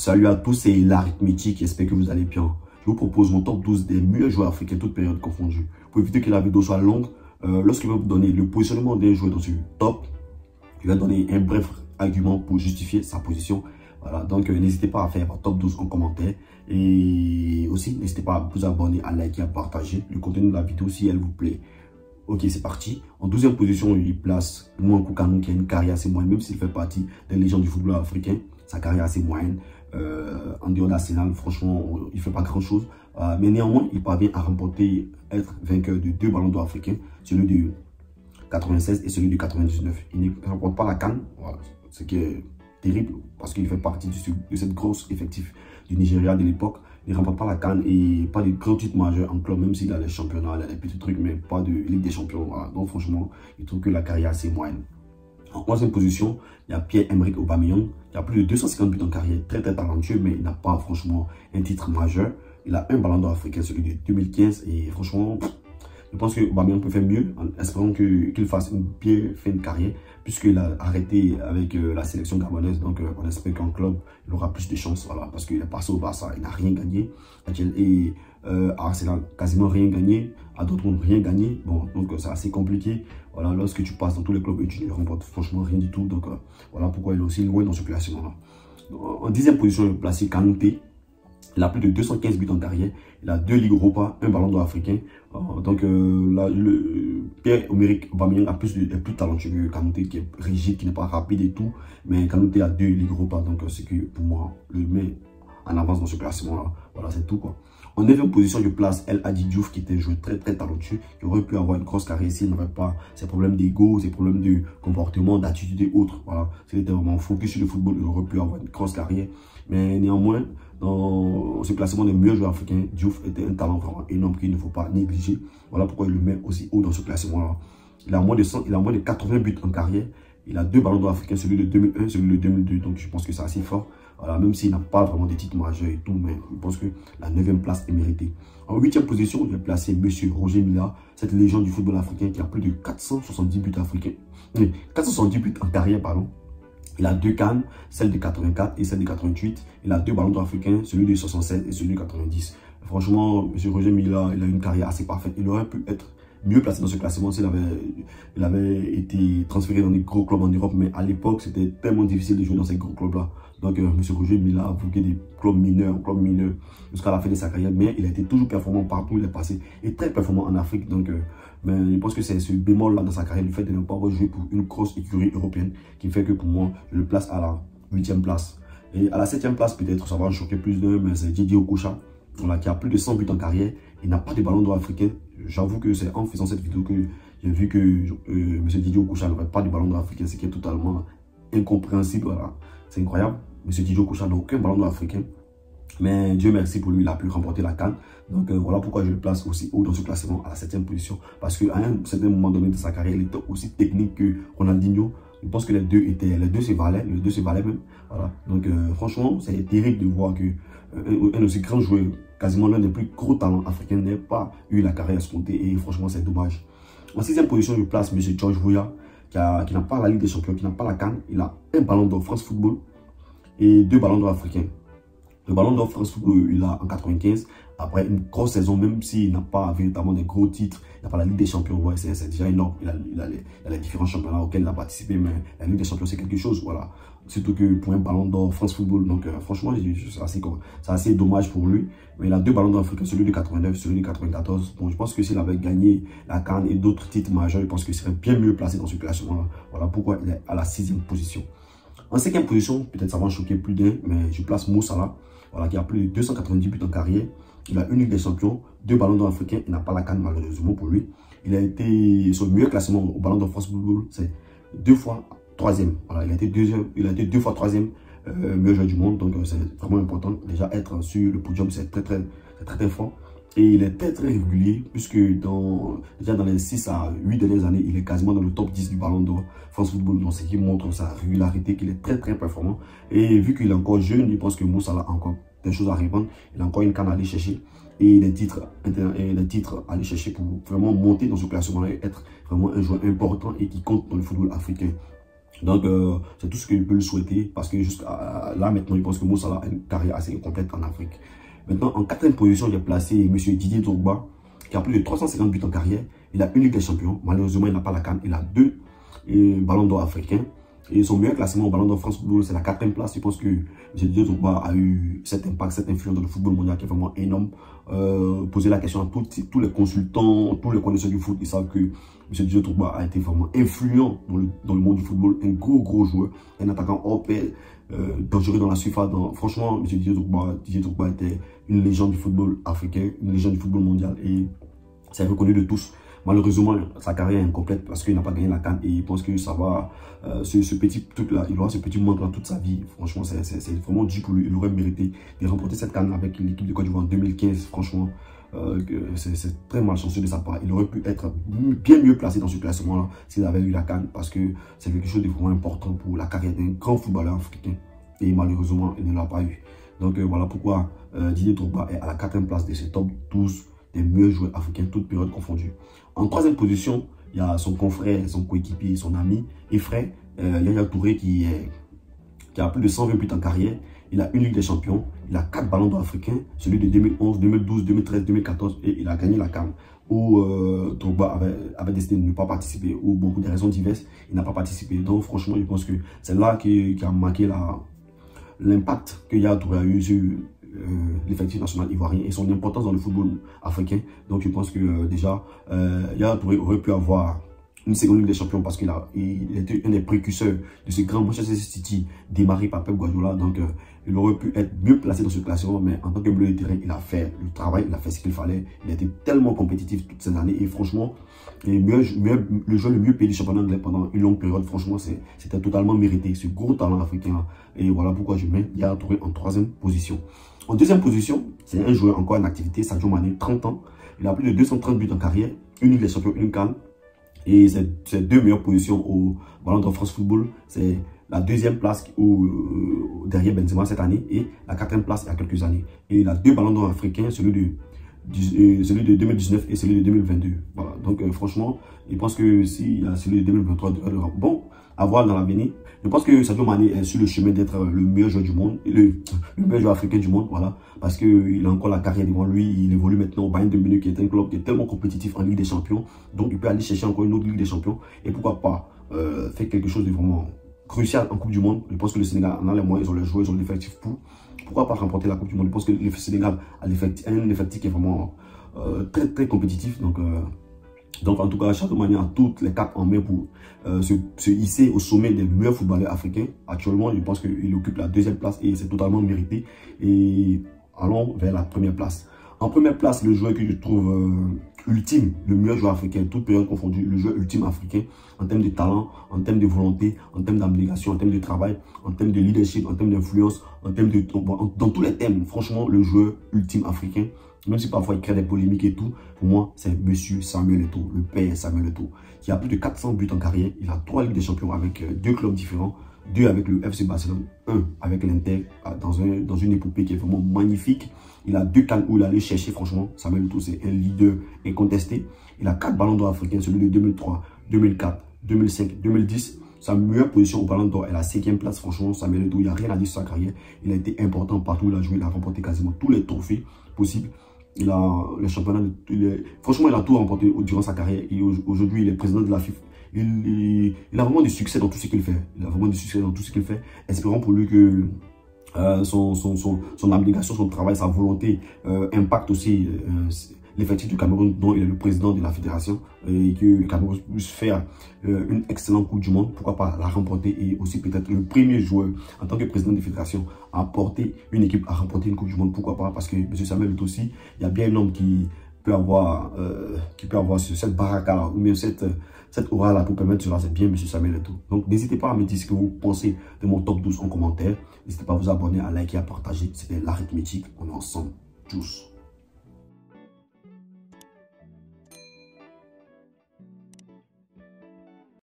Salut à tous, c'est l'arithmétique, j'espère que vous allez bien. Je vous propose mon top 12 des meilleurs joueurs africains, toutes périodes confondues. Pour éviter que la vidéo soit longue, lorsque je vais vous donner le positionnement d'un joueur dans ce top, je vais donner un bref argument pour justifier sa position. Voilà, donc n'hésitez pas à faire votre top 12 en commentaire. Et aussi, n'hésitez pas à vous abonner, à liker, à partager le contenu de la vidéo si elle vous plaît. Ok, c'est parti. En 12e position, il place Mouakou Kanu qui a une carrière assez moyenne, même s'il fait partie des légendes du football africain. Sa carrière assez moyenne. En dehors d'Arsenal, franchement, il ne fait pas grand-chose. Mais néanmoins, il parvient à remporter, être vainqueur de 2 ballons d'or africains, celui de 96 et celui de 99. Il ne remporte pas la CAN, voilà, ce qui est terrible parce qu'il fait partie de cette grosse effectif du Nigeria de l'époque. Il ne remporte pas la CAN et pas de grands titres majeurs en club, même s'il a les championnats, il a des petits trucs, mais pas de Ligue des Champions. Voilà. Donc franchement, il trouve que la carrière est assez moyenne. En 11e position, il y a Pierre-Emerick Aubameyang, qui a plus de 250 buts en carrière, très talentueux, mais il n'a pas franchement un titre majeur. Il a un ballon d'or africain, celui de 2015, et franchement, je pense que Aubameyang peut faire mieux, en espérant qu'il fasse une bien fin de carrière, puisqu'il a arrêté avec la sélection gabonaise. Donc on espère qu'en club, il aura plus de chance, voilà, parce qu'il est passé au Barça, il n'a rien gagné. Et à Arsenal, quasiment rien gagné. À Dortmund, rien gagné. Bon, donc c'est assez compliqué. Voilà, lorsque tu passes dans tous les clubs et tu ne remportes franchement rien du tout. Donc voilà pourquoi il est aussi loin dans ce classement-là. En 10e position, il est placé Kanouté. Il a plus de 215 buts en carrière. Il a 2 Ligues Europa, un ballon d'or africain. Donc là, Pierre-Emerick Aubameyang est plus talentueux que Kanouté, qui est rigide, qui n'est pas rapide et tout. Mais Kanouté a 2 Ligues Europa. Donc c'est que pour moi, le met en avance dans ce classement-là. Voilà, c'est tout quoi. En 9e position, je place El Hadji Diouf, qui était un joueur très talentueux, qui aurait pu avoir une grosse carrière s'il n'avait pas ses problèmes d'ego, ses problèmes de comportement, d'attitude et autres. Voilà, s'il était vraiment focus sur le football, il aurait pu avoir une grosse carrière. Mais néanmoins, dans ce classement des meilleurs joueurs africains, Diouf était un talent vraiment énorme qu'il ne faut pas négliger. Voilà pourquoi il le met aussi haut dans ce classement-là. Il a moins de 80 buts en carrière. Il a 2 ballons d'or africains, celui de 2001 et celui de 2002. Donc je pense que c'est assez fort. Voilà, même s'il n'a pas vraiment de titres majeurs et tout, mais je pense que la 9e place est méritée. En 8e position, je vais placer M. Roger Mila, cette légende du football africain qui a plus de 470 buts africains. 470 buts en carrière, pardon. Il a 2 CAN, celle de 84 et celle de 88. Il a 2 ballons d'or africains, celui de 67 et celui de 90. Franchement, M. Roger Mila, il a une carrière assez parfaite. Il aurait pu être mieux placé dans ce classement s'il avait été transféré dans des gros clubs en Europe. Mais à l'époque, c'était tellement difficile de jouer dans ces gros clubs-là. Donc, M. Roger Mila a voulu des clubs mineurs jusqu'à la fin de sa carrière. Mais il a été toujours performant partout où il est passé et très performant en Afrique. Donc, mais je pense que c'est ce bémol-là dans sa carrière, le fait de ne pas avoir joué pour une grosse écurie européenne, qui fait que pour moi, je le place à la 8e place. Et à la 7e place, peut-être, ça va choquer plus d'un, mais c'est Didier Okocha, qui a plus de 100 buts en carrière. Il n'a pas de ballon d'or africain. J'avoue que c'est en faisant cette vidéo que j'ai vu que M. Didier Okocha n'aurait pas de ballon d'or africain, ce qui est totalement incompréhensible. Voilà. C'est incroyable. M. Didier Okocha n'a aucun ballon d'or africain. Mais Dieu merci pour lui, il a pu remporter la CAN. Donc voilà pourquoi je le place aussi haut dans ce classement, à la 7e position. Parce qu'à un certain moment donné de sa carrière, il était aussi technique que Ronaldinho. Je pense que les deux se valaient même. Voilà. Donc franchement, c'est terrible de voir que un aussi grand joueur, quasiment l'un des plus gros talents africains, n'ait pas eu la carrière escomptée. Et franchement, c'est dommage. En 6e position, je place M. George Weah, qui n'a pas la Ligue des Champions, qui n'a pas la CAN. Il a un ballon d'or France Football et 2 ballons d'or africains. Le ballon d'or France Football, il a en 95, après une grosse saison, même s'il n'a pas véritablement des gros titres, il n'a pas la Ligue des Champions, ouais, c'est déjà énorme. Il a les différents championnats auxquels il a participé, mais la Ligue des Champions, c'est quelque chose, voilà. Surtout que pour un ballon d'or France Football, donc franchement, c'est assez dommage pour lui. Mais il a 2 ballons d'or africains, celui de 89, celui de 94. Bon, je pense que s'il avait gagné la CAN et d'autres titres majeurs, je pense qu'il serait bien mieux placé dans ce classement-là. Voilà pourquoi il est à la 6e position. En 5e position, peut-être ça va choquer plus d'un, mais je place Mo Salah, voilà, qui a plus de 290 buts en carrière. Il a une Ligue des Champions, 2 ballons d'or africains. Il n'a pas la CAN malheureusement pour lui. Il a été son meilleur classement au ballon d'or France Football, c'est 2 fois 3e. Voilà, il a été 2 fois 3e meilleur joueur du monde. Donc c'est vraiment important. Déjà être sur le podium, c'est très fort. Et il est très régulier, puisque déjà dans les 6 à 8 dernières années, il est quasiment dans le top 10 du ballon d'or France Football. Donc, ce qui montre sa régularité, qu'il est très performant. Et vu qu'il est encore jeune, je pense que Mo Salah a encore des choses à répondre. Il a encore une CAN à aller chercher. Et des titres à aller chercher pour vraiment monter dans ce classement et être vraiment un joueur important et qui compte dans le football africain. Donc, c'est tout ce que je peux lui souhaiter parce que jusqu'à là, maintenant, je pense que Mo Salah a une carrière assez complète en Afrique. Maintenant, en quatrième position, j'ai placé M. Didier Drogba, qui a plus de 350 buts en carrière. Il a une Ligue des Champions. Malheureusement, il n'a pas la CAN. Il a 2 ballons d'or africains. Et son meilleur classement au Ballon d'Or France Football, c'est la 4e place. Je pense que M. Didier Drogba a eu cet impact, cette influence dans le football mondial qui est vraiment énorme. Poser la question à tous les consultants, tous les connaisseurs du foot, ils savent que M. Didier Drogba a été vraiment influent dans le monde du football. Un gros joueur, un attaquant hors pair, dangereux dans la surface. Franchement, M. Didier Drogba était une légende du football africain, une légende du football mondial. Et c'est reconnu de tous. Malheureusement, sa carrière est incomplète parce qu'il n'a pas gagné la CAN et il pense que ça va, ce petit truc-là, il aura ce petit manque-là toute sa vie. Franchement, c'est vraiment dur pour lui. Il aurait mérité de remporter cette CAN avec l'équipe de Côte d'Ivoire en 2015. Franchement, c'est très malchanceux de sa part. Il aurait pu être bien mieux placé dans ce classement-là s'il avait eu la CAN parce que c'est quelque chose de vraiment important pour la carrière d'un grand footballeur africain. Et malheureusement, il ne l'a pas eu. Donc voilà pourquoi Didier Drogba est à la 4e place de ce top 12 des meilleurs joueurs africains, toutes périodes confondues. En 3e position, il y a son confrère, son coéquipier, son ami et frère, Yaya Touré, qui a plus de 120 buts en carrière. Il a une Ligue des Champions, il a 4 ballons d'or africains, celui de 2011, 2012, 2013, 2014, et il a gagné la CAN, où Drogba avait décidé de ne pas participer, ou beaucoup de raisons diverses, il n'a pas participé. Donc franchement, je pense que c'est là qui a marqué l'impact que Yaya Touré a eu sur l'effectif national ivoirien et son importance dans le football africain. Donc je pense que déjà, Yaya Touré aurait pu avoir une seconde Ligue des Champions parce qu'il était un des précurseurs de ce grand Manchester City démarré par Pep Guardiola. Donc il aurait pu être mieux placé dans ce classement, mais en tant que bleu de terrain, il a fait le travail, il a fait ce qu'il fallait. Il a été tellement compétitif toutes ces années et franchement, le joueur le mieux payé du championnat anglais pendant une longue période, franchement, c'était totalement mérité, ce gros talent africain. Et voilà pourquoi je mets Yaya Touré en 3e position. En 2e position, c'est un joueur encore en activité, Sadio Mané, 30 ans. Il a plus de 230 buts en carrière, une Ligue des Champions, une CAN. Et ses 2 meilleures positions au Ballon d'Or France Football, c'est la 2e place derrière Benzema cette année et la 4e place il y a quelques années. Et il a 2 ballons d'or africains, celui de 2019 et celui de 2022. Voilà. Donc franchement, je pense que s'il y a celui de 2023, bon, à voir dans l'avenir. Je pense que Sadio Mané est sur le chemin d'être le meilleur joueur du monde, le meilleur joueur africain du monde, voilà, parce qu'il a encore la carrière devant lui. Il évolue maintenant au Bayern de Munich, qui est un club qui est tellement compétitif en Ligue des Champions, donc il peut aller chercher encore une autre Ligue des Champions et pourquoi pas faire quelque chose de vraiment crucial en Coupe du Monde. Je pense que le Sénégal en a les moyens, ils ont les joueurs, ils ont l'effectif pour. Pourquoi pas remporter la Coupe du Monde? Je pense que le Sénégal a un effectif qui est vraiment très compétitif. Donc en tout cas, Sadio Mané a toutes les cartes en main pour se hisser au sommet des meilleurs footballeurs africains. Actuellement, je pense qu'il occupe la 2e place et c'est totalement mérité. Et allons vers la 1re place. En 1re place, le joueur que je trouve ultime, le meilleur joueur africain, toute période confondue, le joueur ultime africain en termes de talent, en termes de volonté, en termes d'abnégation, en termes de travail, en termes de leadership, en termes d'influence, en termes de dans tous les thèmes. Franchement, le joueur ultime africain, même si parfois il crée des polémiques et tout, pour moi, c'est monsieur Samuel Eto'o, le père Samuel Eto'o, qui a plus de 400 buts en carrière. Il a 3 Ligues des Champions avec 2 clubs différents, 2 avec le FC Barcelone, 1 avec l'Inter, dans une épopée qui est vraiment magnifique. Il a 2 CAN où il allait chercher, franchement, Samuel Eto'o, c'est un leader incontesté. Il a 4 ballons d'or africains, celui de 2003, 2004, 2005, 2010. Sa meilleure position au Ballon d'Or est la 5e place. Franchement, Samuel Eto'o, il n'y a rien à dire sur sa carrière. Il a été important partout où il a joué. Il a remporté quasiment tous les trophées possibles. Il a les championnats, franchement, il a tout remporté durant sa carrière. Et aujourd'hui, il est président de la FIFA. Il a vraiment du succès dans tout ce qu'il fait. Espérons pour lui que son abnégation, son travail, sa volonté impacte aussi l'effectif du Cameroun, dont il est le président de la fédération, et que le Cameroun puisse faire une excellente Coupe du Monde, pourquoi pas la remporter, et aussi peut-être le premier joueur en tant que président de la fédération à porter une équipe à remporter une Coupe du Monde, pourquoi pas, parce que M. Samuel Eto'o aussi, il y a bien un homme qui peut avoir cette baraka ou bien cette aura là pour permettre cela, c'est bien M. Samuel Eto'o. Donc n'hésitez pas à me dire ce que vous pensez de mon top 12 en commentaire, n'hésitez pas à vous abonner, à liker, à partager. C'était l'arithmétique, on est ensemble, tous.